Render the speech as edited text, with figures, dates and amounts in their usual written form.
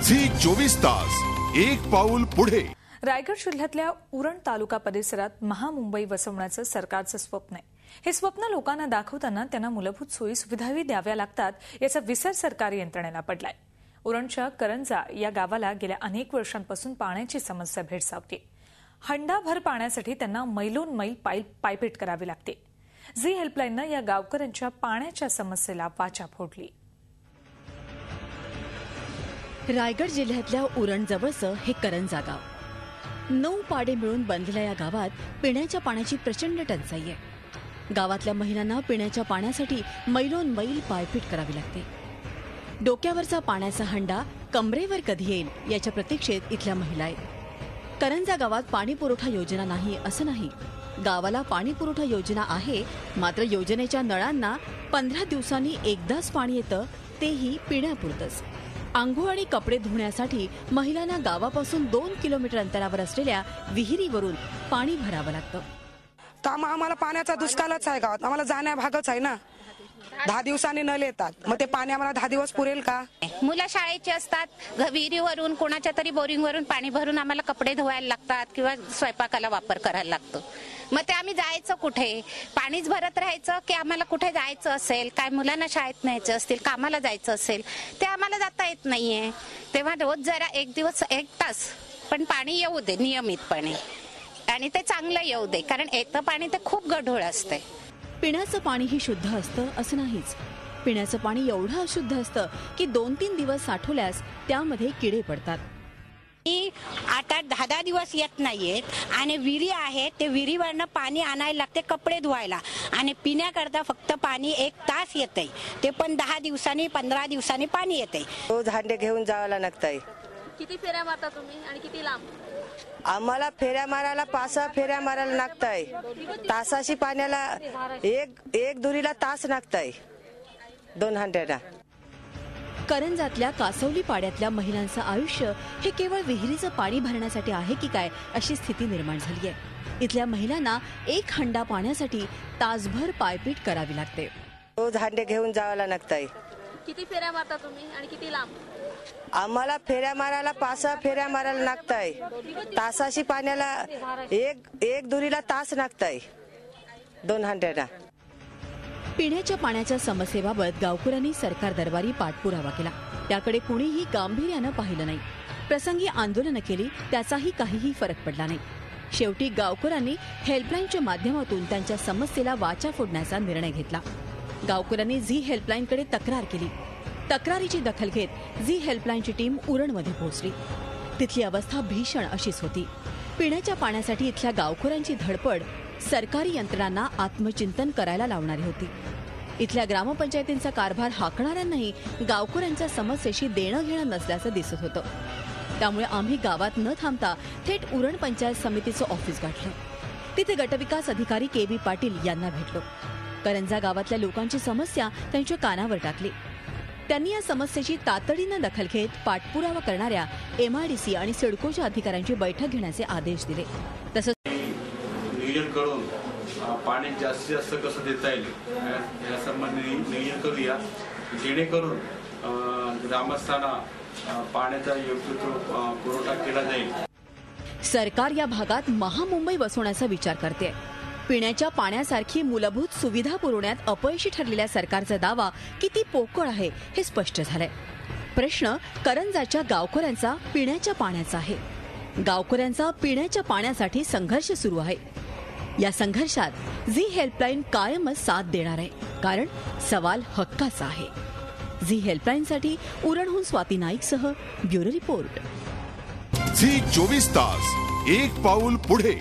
Zee 24 तास एक पाऊल पुढे। रायगड जिल्ह्यातल्या उरण तालुका परिसरात महामुंबई वसवण्याचं सरकारचं स्वप्न आहे। हे स्वप्न लोकांना दाखवताना त्यांना मूलभूत सोयी सुविधाही द्याव्या लागतात, याचा विसर सरकारी यंत्रणेला पडलाय। उरणच्या करंजा या गावाला गेल्या अनेक वर्षांपासून पाण्याची समस्या भेडसावते। हंडाभर पाण्यासाठी त्यांना मैलोन मैल पायपीट करावी लागते। झी हेल्पलाईननं या गावकऱ्यांच्या पाण्याच्या समस्येला वाचा फोडली। रायगड जिल्ह्यातल्या उरण जवळचं हे करंजा गाव 9 पाडे मिळून बांधलेल्या या गावात पिण्याच्या पाण्याची प्रचंड टंचाई आहे। गावातल्या महिलांना पिण्याच्या पाण्यासाठी मैलोन मैल पायपीट करावी लागते। डोक्यावरचा पाण्याचा हंडा कमरेवर कधी येईल याच्या प्रतीक्षेत इथल्या महिला आहेत। करंजा गावात पाणी पुरवठा योजना नाही असं नाही, गावाला पाणी पुरवठा योजना आहे, मात्र योजनेच्या नळांना 15 दिवसांनी एकदाच पाणी येतं, तेही पिण्यापुरतंच। आंघोळ आणि कपडे धुण्यासाठी महिलांना गावापासून 2 किलोमीटर अंतरावर असलेल्या विहिरीवरून पाणी भरावं लागतं। आम्हाला पाण्याचा दुष्काळच आहे गावात, आम्हाला जाण्या भागच आहे ना। 10 दिवसांनी नळ येतात, मग ते पाणी आम्हाला 10 दिवस पुरेल का? मुलं शाळेची असतात, विहिरीवरून कोणाच्या तरी बोरिंगवरून पाणी भरून आम्हाला कपडे धुवायला लागतात किंवा स्वयंपाकाला वापर करायला लागतो। मग ते आम्ही जायचं कुठे? पाणीच भरत राहायचं की आम्हाला कुठे जायचं असेल, काय मुलांना शाळेत न्यायचं असतील, कामाला जायचं असेल, ते आम्हाला जाता येत नाहीये। तेव्हा रोज जरा एक दिवस 1 तास पण पाणी येऊ दे नियमितपणे, आणि ते चांगलं येऊ दे, कारण येतं पाणी ते खूप गढूळ असते। पिण्याचं पाणीही शुद्ध असतं असं नाहीच, पिण्याचं पाणी एवढं अशुद्ध असतं की 2-3 दिवस साठवल्यास त्यामध्ये किडे पडतात। 8-10 दिवस येत नाहीयेत आणि विहिरी आहे, ते विहिरीवरनं पाणी आणायला लागते कपडे धुवायला, आणि पिण्याकरता फक्त पाणी 1 तास येते, ते पण 10 दिवसांनी 15 दिवसांनी पाणी येते। रोज हांडे घेऊन जावं लागतंय। किती फेऱ्या मारता तुम्ही आणि किती लांब? आम्हाला फेऱ्या मारायला 5-6 फेऱ्या मारायला लागतंय। तासाशी पाण्याला एक दुरीला तास लागतंय 2 हांड्याला। करंजातल्या कासवली पाड्यातल्या महिलांचं आयुष्य हे केवळ विहिरीचं पाणी भरण्यासाठी आहे की काय अशी स्थिती निर्माण झाली आहे। इथल्या महिलांना 1 हंडा पाण्यासाठी तासभर पायपीट करावी लागते। रोज हांडे घेऊन जावं लागतंय। किती फेऱ्या मारता तुम्ही आणि किती लांब? आम्हाला फेऱ्या मारायला 5-6 फेऱ्या मारायला लागतंय। तासाशी पाण्याला एक दुरीला तास लागतंय 2 हांड्याला। पिण्याच्या पाण्याच्या समस्येबाबत गावकऱ्यांनी सरकार दरबारी पाठपुरावा केला, त्याकडे कुणीही गांभीर्यानं पाहिलं नाही। प्रसंगी आंदोलनं केली, त्याचाही काहीही फरक पडला नाही। शेवटी गावकऱ्यांनी हेल्पलाईनच्या माध्यमातून त्यांच्या समस्येला वाचा फोडण्याचा निर्णय घेतला। गावकऱ्यांनी झी हेल्पलाईनकडे तक्रार केली। तक्रारीची दखल घेत झी हेल्पलाईनची टीम उरणमध्ये पोहोचली। तिथली अवस्था भीषण अशीच होती। पिण्याच्या पाण्यासाठी इथल्या गावकऱ्यांची धडपड सरकारी यंत्रणांना आत्मचिंतन करायला लावणारी होती। इथल्या ग्रामपंचायतींचा कारभार हाकणाऱ्यांनाही गावकऱ्यांच्या समस्येशी देणं घेणं नसल्याचं दिसत होतं। त्यामुळे आम्ही गावात न थांबता थेट उरण पंचायत समितीचं ऑफिस गाठलं। तिथे गटविकास अधिकारी के.बी. पाटील यांना भेटलो। करंजा गावातल्या लोकांची समस्या त्यांच्या कानावर टाकली। त्यांनी या समस्येची तातडीनं दखल घेत पाठपुरावा करणाऱ्या MIDC आणि सिडकोच्या अधिकाऱ्यांची बैठक घेण्याचे आदेश दिले। तसंच नियोजन करून पाणी जास्तीत जास्त कसं देता येईल या संबंधी नियोजन करूया, जेणेकरून ग्रामस्थांना पाण्याचा योग्य पुरवठा केला जाईल। सरकार या भागात महामुंबई वसवण्याचा विचार करते। पिण्याच्या पाण्यासारखी मूलभूत सुविधा पुरवण्यात अपयशी ठरलेल्या सरकारचा दावा किती पोकळ आहे हे स्पष्ट झालंय। प्रश्न करंजाच्या गावकऱ्यांचा पिण्याच्या पाण्याचा आहे। गावकऱ्यांचा पिण्याच्या पाण्यासाठी संघर्ष सुरू आहे। या संघर्षात झी हेल्पलाईन कायमच साथ देणार आहे, कारण सवाल हक्काचा आहे। झी हेल्पलाईनसाठी उरणहून स्वाती नाईकसह ब्युरो रिपोर्ट। झी 24 तास एक पाऊल पुढे।